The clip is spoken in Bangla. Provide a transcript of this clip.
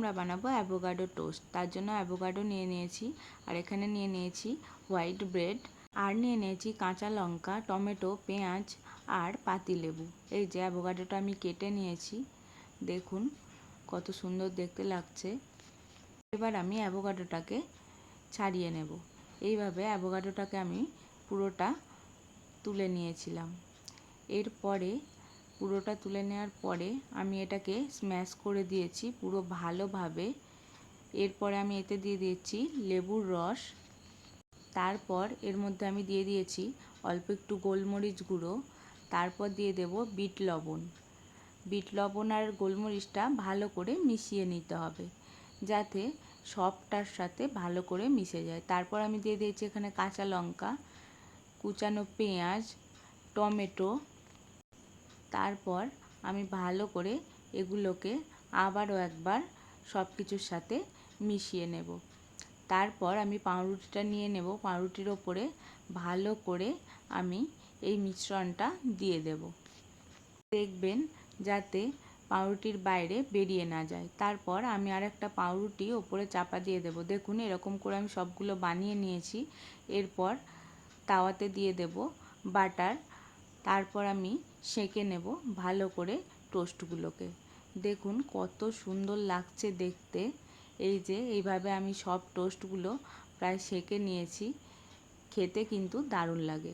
আমরা বানাবো অ্যাভোকাডো টোস্ট। তার জন্য অ্যাভোকাডো নিয়ে নিয়েছি, আর এখানে নিয়ে নিয়েছি হোয়াইট ব্রেড, আর নিয়ে নিয়েছি কাঁচা লঙ্কা, টমেটো, পেঁয়াজ আর পাতিলেবু। এই যে অ্যাভোকাডোটা আমি কেটে নিয়েছি, দেখুন কত সুন্দর দেখতে লাগছে। এবার আমি অ্যাভোকাডোটাকে ছাড়িয়ে নেব। এইভাবে অ্যাভোকাডোটাকে আমি পুরোটা তুলে নিয়েছিলাম। এরপরে পুরোটা তুলে নেওয়ার পরে আমি এটাকে স্ম্যাশ করে দিয়েছি পুরো ভালোভাবে। এরপরে আমি এতে দিয়ে দিয়েছি লেবুর রস, তারপর এর মধ্যে আমি দিয়ে দিয়েছি অল্প একটু গোলমরিচ গুঁড়ো, তারপর দিয়ে দেব বিট লবণ। বিট লবণ আর গোলমরিচটা ভালো করে মিশিয়ে নিতে হবে যাতে সবটার সাথে ভালো করে মিশে যায়। তারপর আমি দিয়ে দিয়েছি এখানে কাঁচা লঙ্কা, কুচানো পেঁয়াজ, টমেটো। তারপর আমি ভালো করে এগুলোকে আবারও একবার সব কিছুর সাথে মিশিয়ে নেব। তারপর আমি পাউরুটিটা নিয়ে নেব, পাউরুটির ওপরে ভালো করে আমি এই মিশ্রণটা দিয়ে দেব। দেখবেন যাতে পাউরুটির বাইরে বেরিয়ে না যায়। তারপর আমি আর একটা পাউরুটি ওপরে চাপা দিয়ে দেব। দেখুন এরকম করে আমি সবগুলো বানিয়ে নিয়েছি। এরপর তাওয়াতে দিয়ে দেব বাটার, তারপর আমি সেঁকে নেব ভালো করে টোস্টগুলোকে। দেখুন কত সুন্দর লাগছে দেখতে। এই যে এইভাবে আমি সব টোস্টগুলো প্রায় সেঁকে নিয়েছি, খেতে কিন্তু দারুণ লাগে।